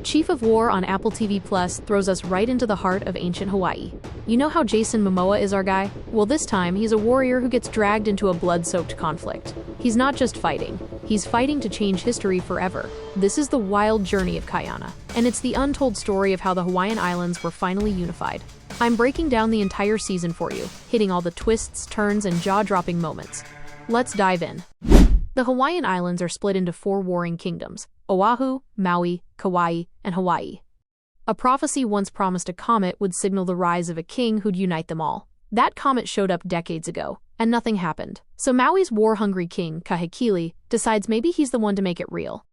Chief of War on Apple TV Plus throws us right into the heart of ancient Hawaii. You know how Jason Momoa is our guy? Well, this time he's a warrior who gets dragged into a blood-soaked conflict. He's not just fighting, he's fighting to change history forever. This is the wild journey of Kaiana, and it's the untold story of how the Hawaiian Islands were finally unified. I'm breaking down the entire season for you, hitting all the twists, turns, and jaw-dropping moments. Let's dive in. The Hawaiian Islands are split into 4 warring kingdoms: Oahu, Maui, Kauai, and Hawaii. A prophecy once promised a comet would signal the rise of a king who'd unite them all. That comet showed up decades ago, and nothing happened. So Maui's war-hungry king, Kahekili, decides maybe he's the one to make it real.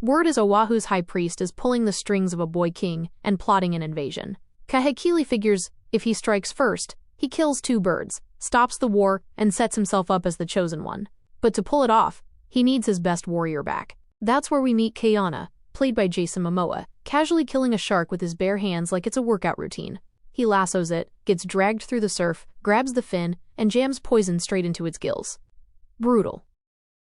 Word is Oahu's high priest is pulling the strings of a boy king and plotting an invasion. Kahekili figures if he strikes first, he kills 2 birds, stops the war, and sets himself up as the chosen one. But to pull it off, he needs his best warrior back. That's where we meet Kaiana, played by Jason Momoa, casually killing a shark with his bare hands like it's a workout routine. He lassos it, gets dragged through the surf, grabs the fin, and jams poison straight into its gills. Brutal.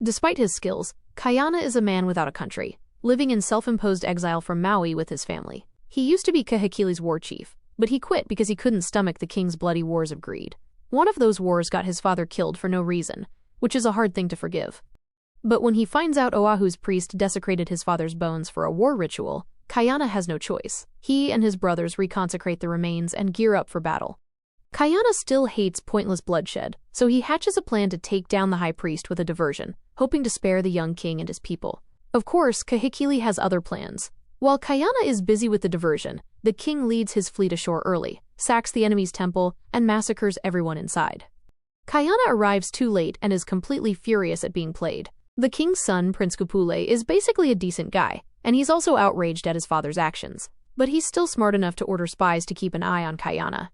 Despite his skills, Kaiana is a man without a country, living in self-imposed exile from Maui with his family. He used to be Kahekili's war chief, but he quit because he couldn't stomach the king's bloody wars of greed. One of those wars got his father killed for no reason, which is a hard thing to forgive. But when he finds out Oahu's priest desecrated his father's bones for a war ritual, Kaiana has no choice. He and his brothers reconsecrate the remains and gear up for battle. Kaiana still hates pointless bloodshed, so he hatches a plan to take down the high priest with a diversion, hoping to spare the young king and his people. Of course, Kahekili has other plans. While Kaiana is busy with the diversion, the king leads his fleet ashore early, sacks the enemy's temple, and massacres everyone inside. Kaiana arrives too late and is completely furious at being played. The king's son, Prince Kupule, is basically a decent guy, and he's also outraged at his father's actions. But he's still smart enough to order spies to keep an eye on Kaiana.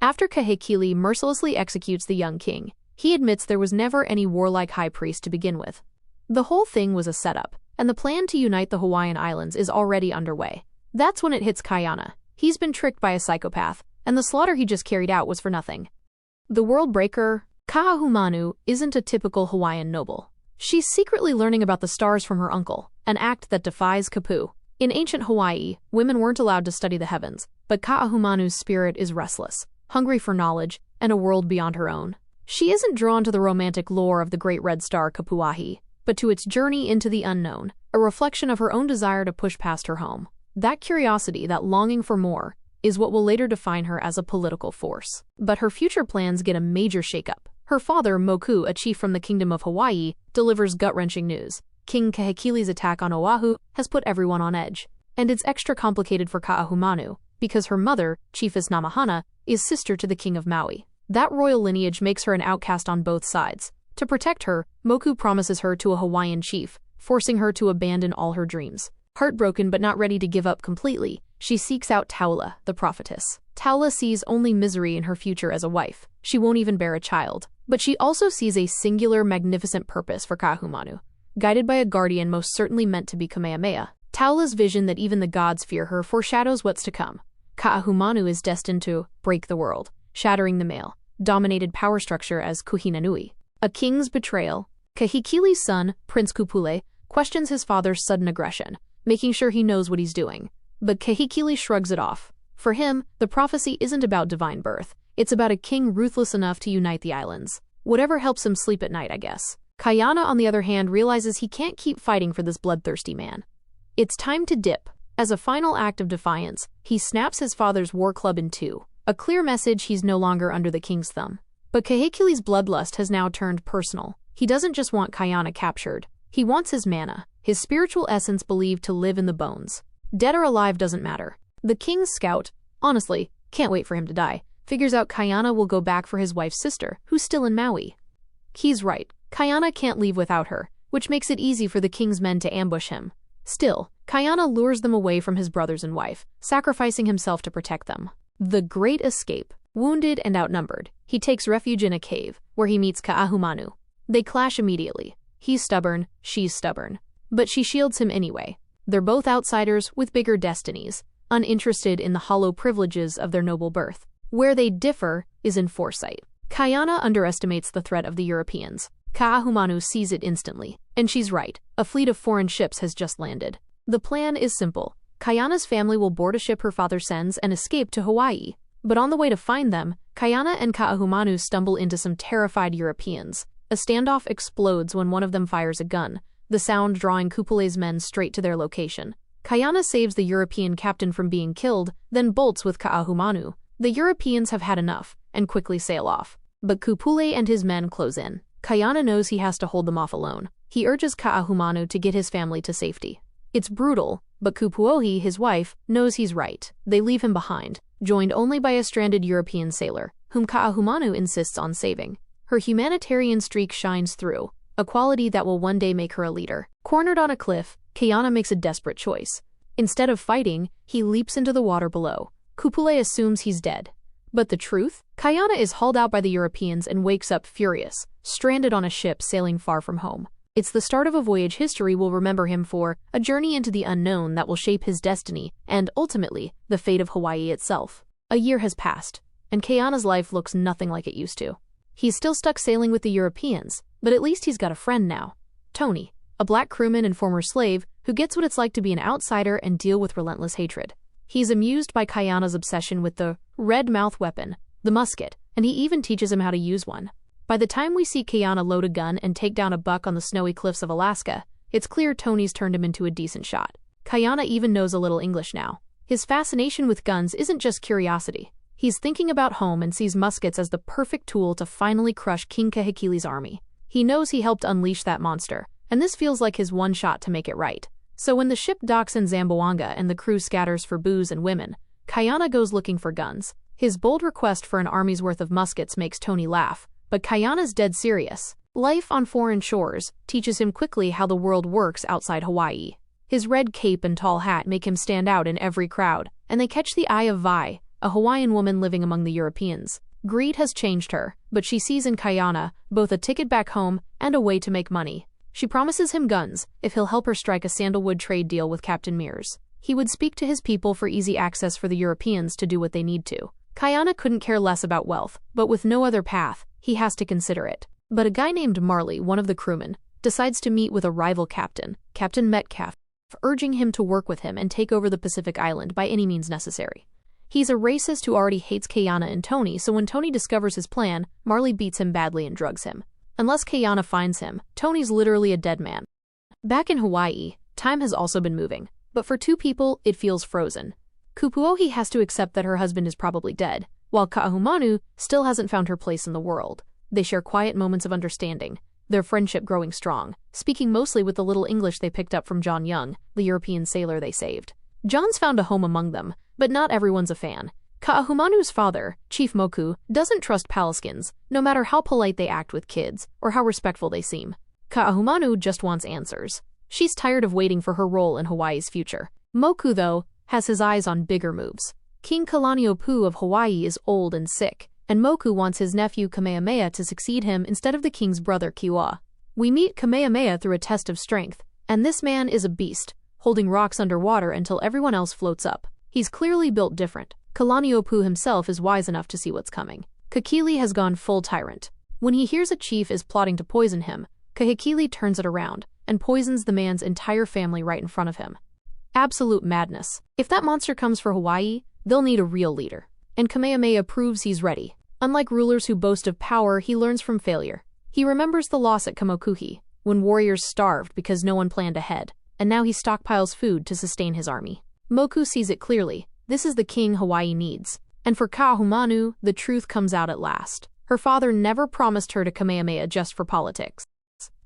After Kahekili mercilessly executes the young king, he admits there was never any warlike high priest to begin with. The whole thing was a setup, and the plan to unite the Hawaiian Islands is already underway. That's when it hits Kaiana. He's been tricked by a psychopath, and the slaughter he just carried out was for nothing. The world breaker, Kaahumanu, isn't a typical Hawaiian noble. She's secretly learning about the stars from her uncle, an act that defies Kapu. In ancient Hawaii, women weren't allowed to study the heavens, but Kaahumanu's spirit is restless, hungry for knowledge, and a world beyond her own. She isn't drawn to the romantic lore of the great red star Kapuahi, but to its journey into the unknown, a reflection of her own desire to push past her home. That curiosity, that longing for more, is what will later define her as a political force. But her future plans get a major shakeup. Her father, Moku, a chief from the Kingdom of Hawaii, delivers gut-wrenching news. King Kahekili's attack on Oahu has put everyone on edge. And it's extra complicated for Kaahumanu, because her mother, Chiefess Namahana, is sister to the king of Maui. That royal lineage makes her an outcast on both sides. To protect her, Moku promises her to a Hawaiian chief, forcing her to abandon all her dreams. Heartbroken but not ready to give up completely, she seeks out Taula, the prophetess. Taula sees only misery in her future as a wife. She won't even bear a child. But she also sees a singular, magnificent purpose for Kaahumanu. Guided by a guardian most certainly meant to be Kamehameha, Taula's vision that even the gods fear her foreshadows what's to come. Kaahumanu is destined to break the world, shattering the male-dominated power structure as Kuhinanui. A king's betrayal. Kahekili's son, Prince Kupule, questions his father's sudden aggression, making sure he knows what he's doing. But Kahekili shrugs it off. For him, the prophecy isn't about divine birth. It's about a king ruthless enough to unite the islands. Whatever helps him sleep at night, I guess. Kaiana, on the other hand, realizes he can't keep fighting for this bloodthirsty man. It's time to dip. As a final act of defiance, he snaps his father's war club in 2. A clear message he's no longer under the king's thumb. But Kahekili's bloodlust has now turned personal. He doesn't just want Kaiana captured. He wants his mana, his spiritual essence believed to live in the bones. Dead or alive doesn't matter. The king's scout, honestly, can't wait for him to die, figures out Kaiana will go back for his wife's sister, who's still in Maui. He's right. Kaiana can't leave without her, which makes it easy for the king's men to ambush him. Still, Kaiana lures them away from his brothers and wife, sacrificing himself to protect them. The Great Escape. Wounded and outnumbered, he takes refuge in a cave, where he meets Kaahumanu. They clash immediately. He's stubborn, she's stubborn. But she shields him anyway. They're both outsiders with bigger destinies, uninterested in the hollow privileges of their noble birth. Where they differ is in foresight. Kaiana underestimates the threat of the Europeans. Kaahumanu sees it instantly. And she's right. A fleet of foreign ships has just landed. The plan is simple. Kayana's family will board a ship her father sends and escape to Hawaii. But on the way to find them, Kayana and Kaahumanu stumble into some terrified Europeans. A standoff explodes when one of them fires a gun, the sound drawing Kupule's men straight to their location. Kayana saves the European captain from being killed, then bolts with Kaahumanu. The Europeans have had enough, and quickly sail off. But Kupule and his men close in. Kayana knows he has to hold them off alone. He urges Kaahumanu to get his family to safety. It's brutal, but Kupuohi, his wife, knows he's right. They leave him behind, joined only by a stranded European sailor, whom Kaahumanu insists on saving. Her humanitarian streak shines through, a quality that will one day make her a leader. Cornered on a cliff, Kayana makes a desperate choice. Instead of fighting, he leaps into the water below. Kupule assumes he's dead. But the truth? Kayana is hauled out by the Europeans and wakes up furious, stranded on a ship sailing far from home. It's the start of a voyage history will remember him for, a journey into the unknown that will shape his destiny and, ultimately, the fate of Hawaii itself. A year has passed, and Kayana's life looks nothing like it used to. He's still stuck sailing with the Europeans, but at least he's got a friend now. Tony, a black crewman and former slave who gets what it's like to be an outsider and deal with relentless hatred. He's amused by Kayana's obsession with the red mouth weapon, the musket, and he even teaches him how to use one. By the time we see Kayana load a gun and take down a buck on the snowy cliffs of Alaska, it's clear Tony's turned him into a decent shot. Kayana even knows a little English now. His fascination with guns isn't just curiosity. He's thinking about home and sees muskets as the perfect tool to finally crush King Kahekili's army. He knows he helped unleash that monster, and this feels like his one shot to make it right. So when the ship docks in Zamboanga and the crew scatters for booze and women, Kayana goes looking for guns. His bold request for an army's worth of muskets makes Tony laugh, but Kayana's dead serious. Life on foreign shores teaches him quickly how the world works outside Hawaii. His red cape and tall hat make him stand out in every crowd, and they catch the eye of Vi, a Hawaiian woman living among the Europeans. Greed has changed her, but she sees in Kayana both a ticket back home and a way to make money. She promises him guns if he'll help her strike a sandalwood trade deal with Captain Mears. He would speak to his people for easy access for the Europeans to do what they need to. Kayana couldn't care less about wealth, but with no other path, he has to consider it. But a guy named Marley, one of the crewmen, decides to meet with a rival captain, Captain Metcalf, urging him to work with him and take over the Pacific Island by any means necessary. He's a racist who already hates Kayana and Tony, so when Tony discovers his plan, Marley beats him badly and drugs him. Unless Kayana finds him, Tony's literally a dead man. Back in Hawaii, time has also been moving, but for two people, it feels frozen. Kupuohi has to accept that her husband is probably dead, while Kaahumanu still hasn't found her place in the world. They share quiet moments of understanding, their friendship growing strong, speaking mostly with the little English they picked up from John Young, the European sailor they saved. John's found a home among them, but not everyone's a fan. Kaahumanu's father, Chief Moku, doesn't trust Palaskins, no matter how polite they act with kids or how respectful they seem. Kaahumanu just wants answers. She's tired of waiting for her role in Hawaii's future. Moku, though, has his eyes on bigger moves. King Kalaniʻopuʻu of Hawaii is old and sick, and Moku wants his nephew Kamehameha to succeed him instead of the king's brother Kiwa. We meet Kamehameha through a test of strength, and this man is a beast, holding rocks underwater until everyone else floats up. He's clearly built different. Kalaniʻopuʻu himself is wise enough to see what's coming. Kahekili has gone full tyrant. When he hears a chief is plotting to poison him, Kahekili turns it around and poisons the man's entire family right in front of him. Absolute madness. If that monster comes for Hawaii, they'll need a real leader. And Kamehameha proves he's ready. Unlike rulers who boast of power, he learns from failure. He remembers the loss at Kamokuhi, when warriors starved because no one planned ahead, and now he stockpiles food to sustain his army. Moku sees it clearly. This is the king Hawaii needs. And for Kaahumanu, the truth comes out at last. Her father never promised her to Kamehameha just for politics.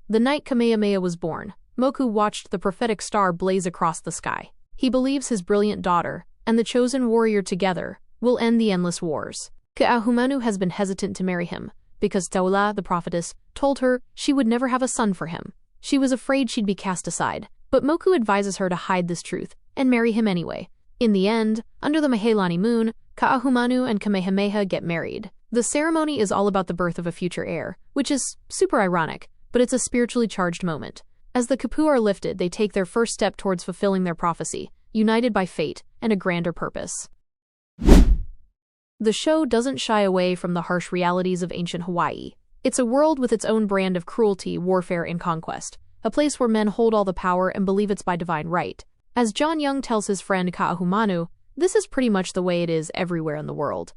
The night Kamehameha was born, Moku watched the prophetic star blaze across the sky. He believes his brilliant daughter, and the chosen warrior together, will end the endless wars. Kaahumanu has been hesitant to marry him, because Taula, the prophetess, told her she would never have a son for him. She was afraid she'd be cast aside, but Moku advises her to hide this truth, and marry him anyway. In the end, under the Mahelani moon, Kaahumanu and Kamehameha get married. The ceremony is all about the birth of a future heir, which is super ironic, but it's a spiritually charged moment. As the kapu are lifted, they take their first step towards fulfilling their prophecy, united by fate and a grander purpose. The show doesn't shy away from the harsh realities of ancient Hawaii. It's a world with its own brand of cruelty, warfare, and conquest, a place where men hold all the power and believe it's by divine right. As John Young tells his friend Kaahumanu, this is pretty much the way it is everywhere in the world.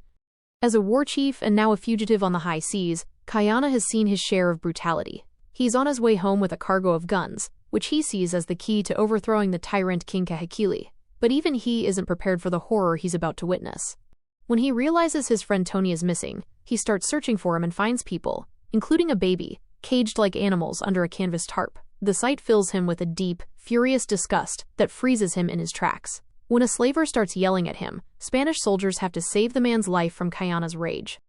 As a war chief and now a fugitive on the high seas, Kaiana has seen his share of brutality. He's on his way home with a cargo of guns, which he sees as the key to overthrowing the tyrant King Kahekili. But even he isn't prepared for the horror he's about to witness. When he realizes his friend Tony is missing, he starts searching for him and finds people, including a baby, caged like animals under a canvas tarp. The sight fills him with a deep, furious disgust that freezes him in his tracks. When a slaver starts yelling at him, Spanish soldiers have to save the man's life from Kaiana's rage.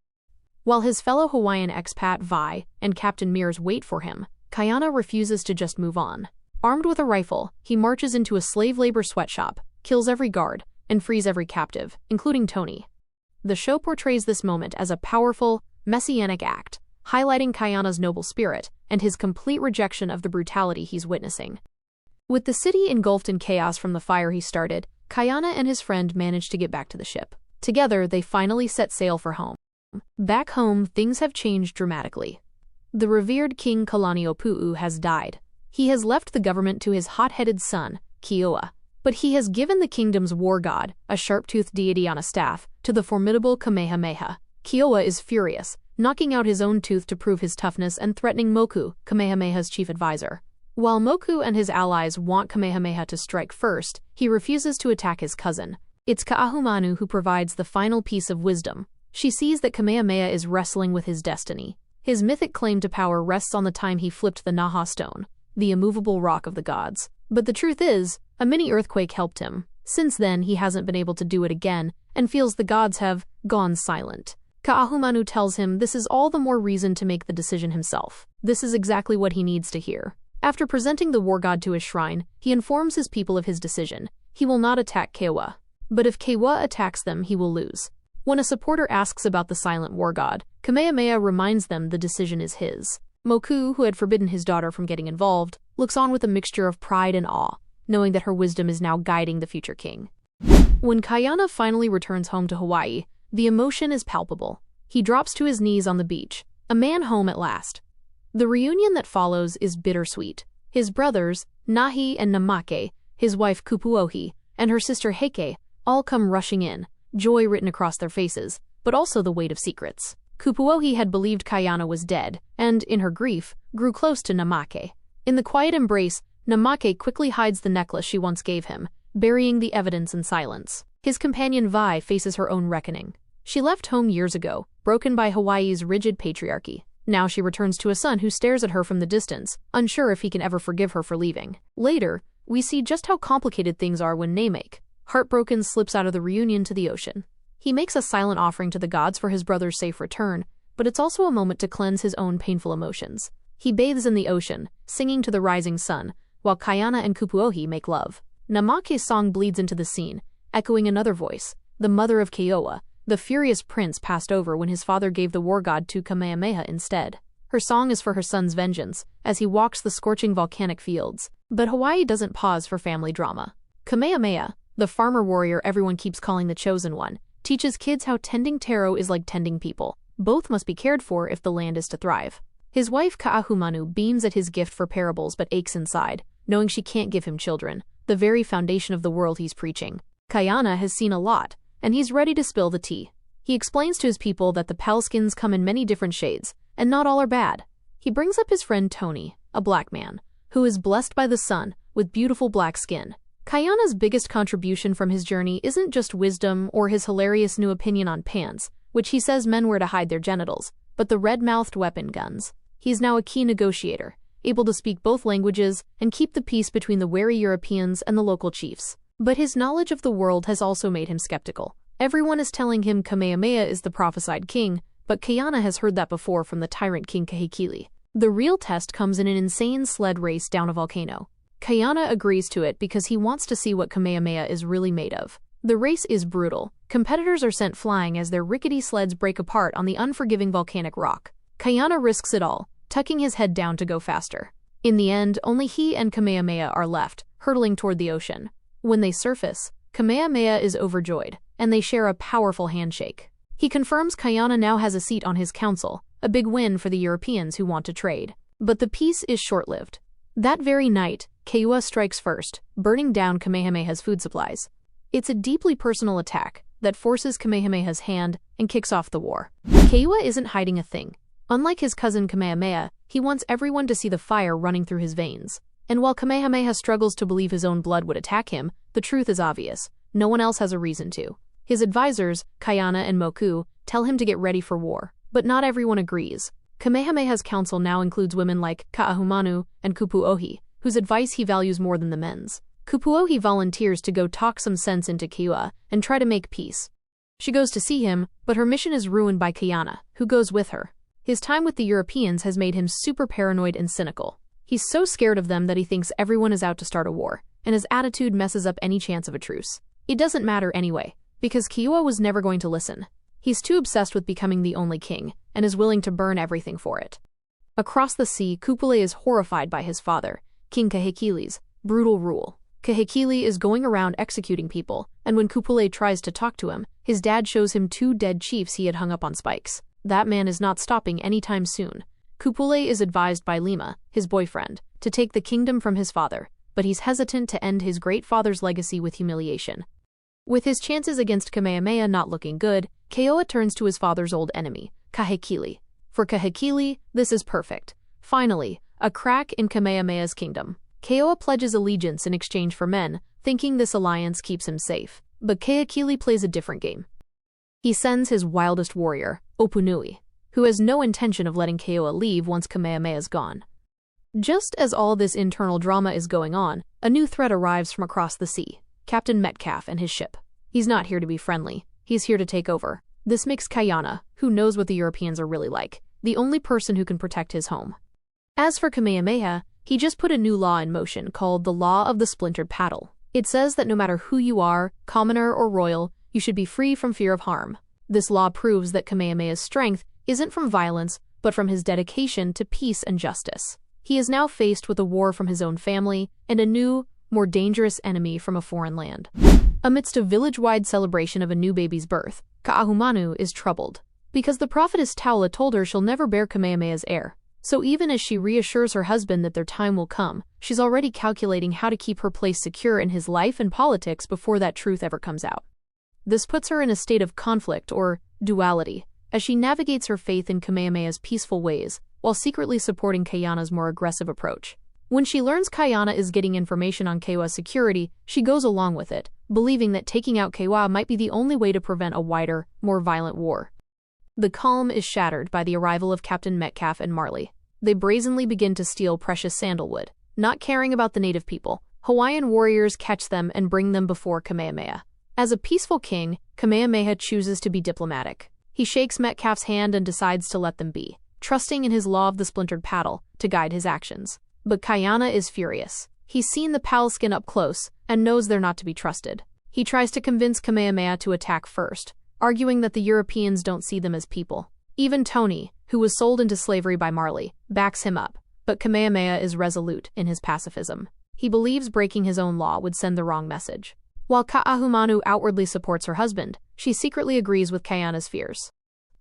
While his fellow Hawaiian expat Vi and Captain Mears wait for him, Kaiana refuses to just move on. Armed with a rifle, he marches into a slave labor sweatshop, kills every guard, and frees every captive, including Tony. The show portrays this moment as a powerful, messianic act, highlighting Kaiana's noble spirit and his complete rejection of the brutality he's witnessing. With the city engulfed in chaos from the fire he started, Kaiana and his friend manage to get back to the ship. Together, they finally set sail for home. Back home, things have changed dramatically. The revered King Kalaniʻopuʻu has died. He has left the government to his hot-headed son, Kioa. But he has given the kingdom's war god, a sharp-toothed deity on a staff, to the formidable Kamehameha. Kioa is furious, knocking out his own tooth to prove his toughness and threatening Moku, Kamehameha's chief advisor. While Moku and his allies want Kamehameha to strike first, he refuses to attack his cousin. It's Kaahumanu who provides the final piece of wisdom. She sees that Kamehameha is wrestling with his destiny. His mythic claim to power rests on the time he flipped the Naha stone, the immovable rock of the gods. But the truth is, a mini-earthquake helped him. Since then, he hasn't been able to do it again, and feels the gods have gone silent. Kaahumanu tells him this is all the more reason to make the decision himself. This is exactly what he needs to hear. After presenting the war god to his shrine, he informs his people of his decision. He will not attack Kioa. But if Kioa attacks them, he will lose. When a supporter asks about the silent war god, Kamehameha reminds them the decision is his. Moku, who had forbidden his daughter from getting involved, looks on with a mixture of pride and awe, knowing that her wisdom is now guiding the future king. When Kaiana finally returns home to Hawaii, the emotion is palpable. He drops to his knees on the beach, a man home at last. The reunion that follows is bittersweet. His brothers, Nahi and Namake, his wife Kupuohi, and her sister Heike all come rushing in, joy written across their faces, but also the weight of secrets. Kupuohi had believed Kaiana was dead, and, in her grief, grew close to Namake. In the quiet embrace, Namake quickly hides the necklace she once gave him, burying the evidence in silence. His companion Vi faces her own reckoning. She left home years ago, broken by Hawaii's rigid patriarchy. Now she returns to a son who stares at her from the distance, unsure if he can ever forgive her for leaving. Later, we see just how complicated things are when Namek, heartbroken, slips out of the reunion to the ocean. He makes a silent offering to the gods for his brother's safe return, but it's also a moment to cleanse his own painful emotions. He bathes in the ocean, singing to the rising sun, while Kaiana and Kupuohi make love. Namake's song bleeds into the scene, echoing another voice, the mother of Kioa, the furious prince passed over when his father gave the war god to Kamehameha instead. Her song is for her son's vengeance, as he walks the scorching volcanic fields. But Hawaii doesn't pause for family drama. Kamehameha, the farmer warrior everyone keeps calling the Chosen One, teaches kids how tending taro is like tending people. Both must be cared for if the land is to thrive. His wife Kaahumanu beams at his gift for parables but aches inside, knowing she can't give him children, the very foundation of the world he's preaching. Kaiana has seen a lot, and he's ready to spill the tea. He explains to his people that the palskins come in many different shades, and not all are bad. He brings up his friend Tony, a black man, who is blessed by the sun with beautiful black skin. Kaiana's biggest contribution from his journey isn't just wisdom or his hilarious new opinion on pants, which he says men wear to hide their genitals, but the red-mouthed weapon guns. He is now a key negotiator, able to speak both languages and keep the peace between the wary Europeans and the local chiefs. But his knowledge of the world has also made him skeptical. Everyone is telling him Kamehameha is the prophesied king, but Kaiana has heard that before from the tyrant King Kahekili. The real test comes in an insane sled race down a volcano. Kaiana agrees to it because he wants to see what Kamehameha is really made of. The race is brutal. Competitors are sent flying as their rickety sleds break apart on the unforgiving volcanic rock. Kaiana risks it all, tucking his head down to go faster. In the end, only he and Kamehameha are left, hurtling toward the ocean. When they surface, Kamehameha is overjoyed, and they share a powerful handshake. He confirms Kaiana now has a seat on his council, a big win for the Europeans who want to trade. But the peace is short-lived. That very night, Keua strikes first, burning down Kamehameha's food supplies. It's a deeply personal attack that forces Kamehameha's hand and kicks off the war. Keua isn't hiding a thing. Unlike his cousin Kamehameha, he wants everyone to see the fire running through his veins. And while Kamehameha struggles to believe his own blood would attack him, the truth is obvious. No one else has a reason to. His advisors, Kaiana and Moku, tell him to get ready for war, but not everyone agrees. Kamehameha's council now includes women like Ka'ahumanu and Kupuohi, whose advice he values more than the men's. Kupuohi volunteers to go talk some sense into Keua and try to make peace. She goes to see him, but her mission is ruined by Kaiana, who goes with her. His time with the Europeans has made him super paranoid and cynical. He's so scared of them that he thinks everyone is out to start a war, and his attitude messes up any chance of a truce. It doesn't matter anyway, because Keua was never going to listen. He's too obsessed with becoming the only king, and is willing to burn everything for it. Across the sea, Kupule is horrified by his father, King Kahekili's brutal rule. Kahekili is going around executing people, and when Kupule tries to talk to him, his dad shows him 2 dead chiefs he had hung up on spikes. That man is not stopping anytime soon. Kupule is advised by Lima, his boyfriend, to take the kingdom from his father, but he's hesitant to end his great father's legacy with humiliation. With his chances against Kamehameha not looking good, Keoa turns to his father's old enemy, Kahekili. For Kahekili, this is perfect. Finally, a crack in Kamehameha's kingdom. Keoa pledges allegiance in exchange for men, thinking this alliance keeps him safe. But Kahekili plays a different game. He sends his wildest warrior, Opunui, who has no intention of letting Keoa leave once Kamehameha's gone. Just as all this internal drama is going on, a new threat arrives from across the sea, Captain Metcalf and his ship. He's not here to be friendly, he's here to take over. This makes Kaiana, who knows what the Europeans are really like, the only person who can protect his home. As for Kamehameha, he just put a new law in motion called the Law of the Splintered Paddle. It says that no matter who you are, commoner or royal, you should be free from fear of harm. This law proves that Kamehameha's strength isn't from violence, but from his dedication to peace and justice. He is now faced with a war from his own family and a new, more dangerous enemy from a foreign land. Amidst a village-wide celebration of a new baby's birth, Ka'ahumanu is troubled, because the prophetess Taula told her she'll never bear Kamehameha's heir. So even as she reassures her husband that their time will come, she's already calculating how to keep her place secure in his life and politics before that truth ever comes out. This puts her in a state of conflict, or duality, as she navigates her faith in Kamehameha's peaceful ways, while secretly supporting Kaiana's more aggressive approach. When she learns Kaiana is getting information on Keoa's security, she goes along with it, believing that taking out Keoa might be the only way to prevent a wider, more violent war. The calm is shattered by the arrival of Captain Metcalf and Marley. They brazenly begin to steal precious sandalwood. Not caring about the native people, Hawaiian warriors catch them and bring them before Kamehameha. As a peaceful king, Kamehameha chooses to be diplomatic. He shakes Metcalf's hand and decides to let them be, trusting in his law of the splintered paddle to guide his actions. But Kaiana is furious. He's seen the Palskin up close and knows they're not to be trusted. He tries to convince Kamehameha to attack first, arguing that the Europeans don't see them as people. Even Tony, who was sold into slavery by Marley, backs him up, but Kamehameha is resolute in his pacifism. He believes breaking his own law would send the wrong message. While Ka'ahumanu outwardly supports her husband, she secretly agrees with Kaiana's fears.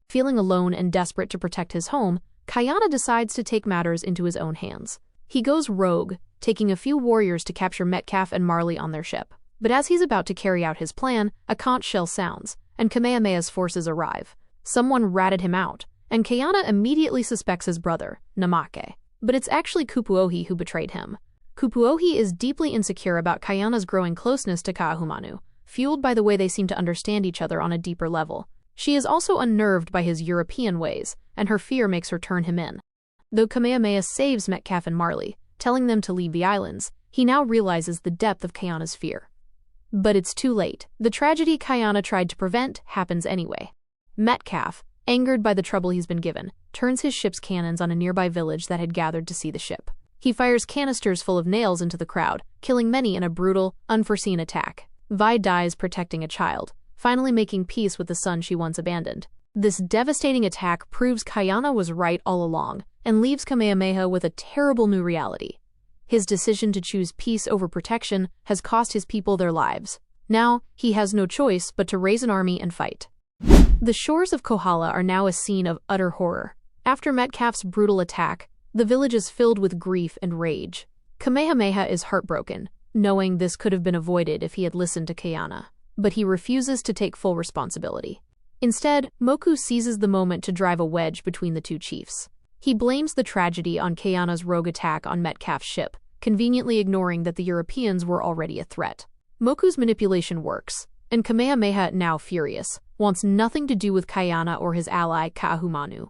Feeling alone and desperate to protect his home, Kaiana decides to take matters into his own hands. He goes rogue, taking a few warriors to capture Metcalf and Marley on their ship. But as he's about to carry out his plan, a conch shell sounds, and Kamehameha's forces arrive. Someone ratted him out, and Kaiana immediately suspects his brother, Namake. But it's actually Kupuohi who betrayed him. Kupuohi is deeply insecure about Kaiana's growing closeness to Ka'ahumanu, fueled by the way they seem to understand each other on a deeper level. She is also unnerved by his European ways, and her fear makes her turn him in. Though Kamehameha saves Metcalf and Marley, telling them to leave the islands, he now realizes the depth of Kaiana's fear. But it's too late. The tragedy Kaiana tried to prevent happens anyway. Metcalf, angered by the trouble he's been given, turns his ship's cannons on a nearby village that had gathered to see the ship. He fires canisters full of nails into the crowd, killing many in a brutal, unforeseen attack. Vi dies protecting a child, finally making peace with the son she once abandoned. This devastating attack proves Kaiana was right all along, and leaves Kamehameha with a terrible new reality. His decision to choose peace over protection has cost his people their lives. Now, he has no choice but to raise an army and fight. The shores of Kohala are now a scene of utter horror. After Metcalf's brutal attack, the village is filled with grief and rage. Kamehameha is heartbroken, knowing this could have been avoided if he had listened to Kaiana. But he refuses to take full responsibility. Instead, Moku seizes the moment to drive a wedge between the two chiefs. He blames the tragedy on Kaiana's rogue attack on Metcalf's ship, conveniently ignoring that the Europeans were already a threat. Moku's manipulation works, and Kamehameha, now furious, wants nothing to do with Kaiana or his ally Kaahumanu.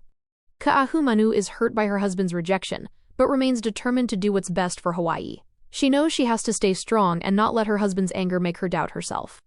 Kaahumanu is hurt by her husband's rejection, but remains determined to do what's best for Hawaii. She knows she has to stay strong and not let her husband's anger make her doubt herself.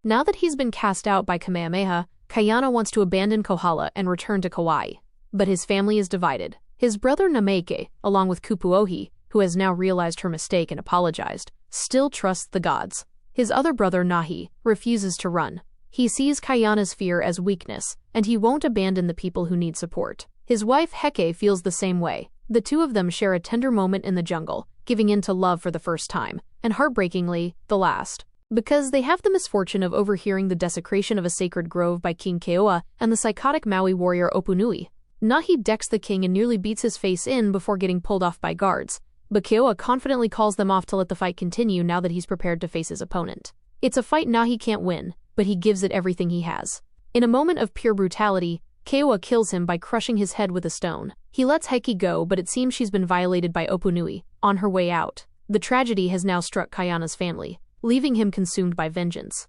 Now that he's been cast out by Kamehameha, Kaiana wants to abandon Kohala and return to Kauai. But his family is divided. His brother Namaike, along with Kupuohi, who has now realized her mistake and apologized, still trusts the gods. His other brother Nahi refuses to run. He sees Kaiana's fear as weakness, and he won't abandon the people who need support. His wife Heke feels the same way. The two of them share a tender moment in the jungle, giving in to love for the first time, and heartbreakingly, the last. Because they have the misfortune of overhearing the desecration of a sacred grove by King Keoa and the psychotic Maui warrior Opunui. Nahi decks the king and nearly beats his face in before getting pulled off by guards, but Keoa confidently calls them off to let the fight continue now that he's prepared to face his opponent. It's a fight Nahi can't win, but he gives it everything he has. In a moment of pure brutality, Keoa kills him by crushing his head with a stone. He lets Heki go, but it seems she's been violated by Opunui. On her way out, the tragedy has now struck Kaiana's family, leaving him consumed by vengeance.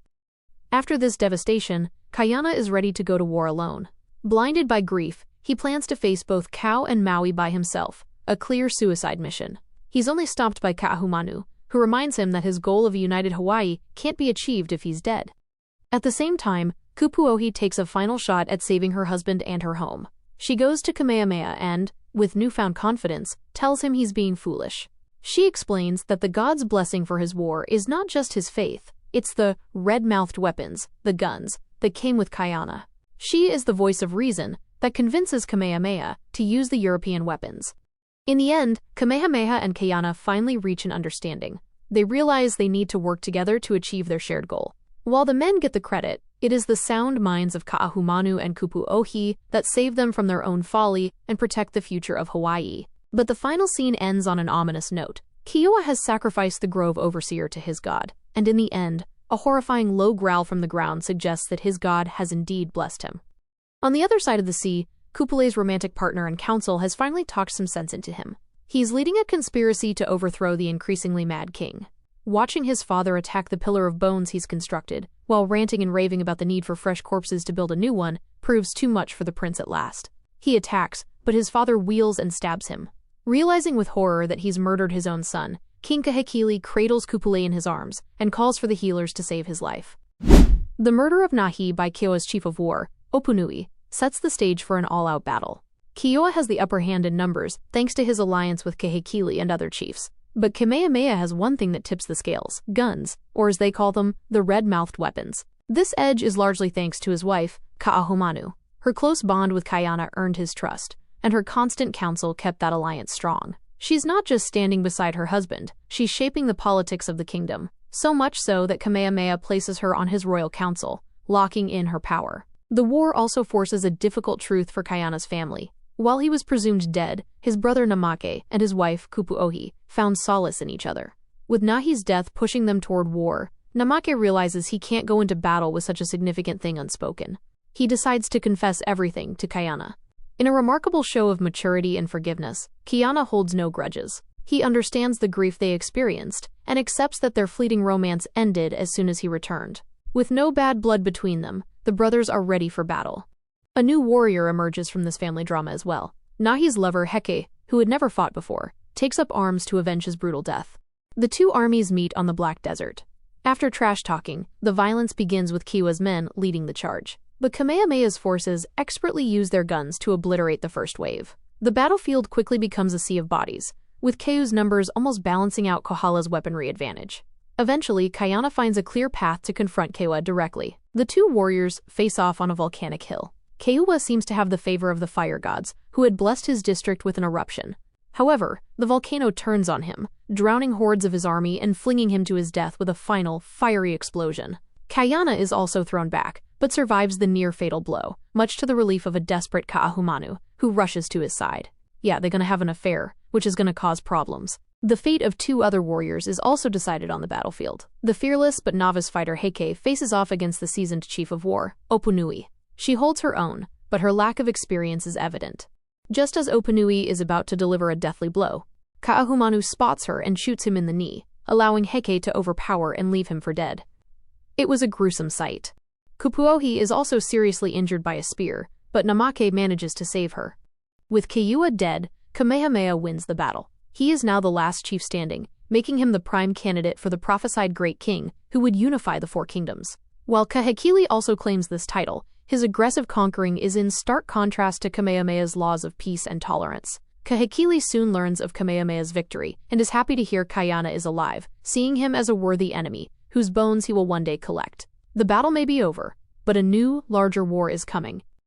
After this devastation, Kaiana is ready to go to war alone. Blinded by grief, he plans to face both Kau and Maui by himself, a clear suicide mission. He's only stopped by Kaahumanu, who reminds him that his goal of a united Hawaii can't be achieved if he's dead. At the same time, Kupuohi takes a final shot at saving her husband and her home. She goes to Kamehameha and, with newfound confidence, tells him he's being foolish. She explains that the god's blessing for his war is not just his faith, it's the red-mouthed weapons, the guns, that came with Kaiana. She is the voice of reason that convinces Kamehameha to use the European weapons. In the end, Kamehameha and Kaiana finally reach an understanding. They realize they need to work together to achieve their shared goal. While the men get the credit, it is the sound minds of Kaahumanu and Kupuohi that save them from their own folly and protect the future of Hawaii. But the final scene ends on an ominous note. Keoa has sacrificed the grove overseer to his god, and in the end, a horrifying low growl from the ground suggests that his god has indeed blessed him. On the other side of the sea, Kupule's romantic partner and counsel has finally talked some sense into him. He's leading a conspiracy to overthrow the increasingly mad king. Watching his father attack the pillar of bones he's constructed, while ranting and raving about the need for fresh corpses to build a new one, proves too much for the prince at last. He attacks, but his father wheels and stabs him. Realizing with horror that he's murdered his own son, King Kahekili cradles Kupule in his arms and calls for the healers to save his life. The murder of Nahi by Keoa's chief of war, Opunui, sets the stage for an all-out battle. Keoa has the upper hand in numbers thanks to his alliance with Kahekili and other chiefs. But Kamehameha has one thing that tips the scales: guns, or as they call them, the red-mouthed weapons. This edge is largely thanks to his wife, Kaahumanu. Her close bond with Kaiana earned his trust, and her constant counsel kept that alliance strong. She's not just standing beside her husband, she's shaping the politics of the kingdom, so much so that Kamehameha places her on his royal council, locking in her power. The war also forces a difficult truth for Kaiana's family. While he was presumed dead, his brother Namake and his wife, Kupuohi, found solace in each other. With Nahi's death pushing them toward war, Namake realizes he can't go into battle with such a significant thing unspoken. He decides to confess everything to Kaiana. In a remarkable show of maturity and forgiveness, Kaiana holds no grudges. He understands the grief they experienced and accepts that their fleeting romance ended as soon as he returned. With no bad blood between them, the brothers are ready for battle. A new warrior emerges from this family drama as well. Nahi's lover, Heke, who had never fought before, takes up arms to avenge his brutal death. The two armies meet on the Black Desert. After trash-talking, the violence begins with Keoa's men leading the charge. But Kamehameha's forces expertly use their guns to obliterate the first wave. The battlefield quickly becomes a sea of bodies, with Keu's numbers almost balancing out Kohala's weaponry advantage. Eventually, Kaiana finds a clear path to confront Keoa directly. The two warriors face off on a volcanic hill. Keoa seems to have the favor of the fire gods, who had blessed his district with an eruption. However, the volcano turns on him, drowning hordes of his army and flinging him to his death with a final, fiery explosion. Kaiana is also thrown back, but survives the near-fatal blow, much to the relief of a desperate Kaahumanu, who rushes to his side. Yeah, they're gonna have an affair, which is gonna cause problems. The fate of two other warriors is also decided on the battlefield. The fearless but novice fighter Heike faces off against the seasoned chief of war, Opunui. She holds her own, but her lack of experience is evident. Just as Opunui is about to deliver a deathly blow, Kaahumanu spots her and shoots him in the knee, allowing Heike to overpower and leave him for dead. It was a gruesome sight. Kupuohi is also seriously injured by a spear, but Namake manages to save her. With Keiua dead, Kamehameha wins the battle. He is now the last chief standing, making him the prime candidate for the prophesied great king who would unify the four kingdoms. While Kahekili also claims this title, his aggressive conquering is in stark contrast to Kamehameha's laws of peace and tolerance. Kahekili soon learns of Kamehameha's victory and is happy to hear Kaiana is alive, seeing him as a worthy enemy, whose bones he will one day collect. The battle may be over, but a new, larger war is coming,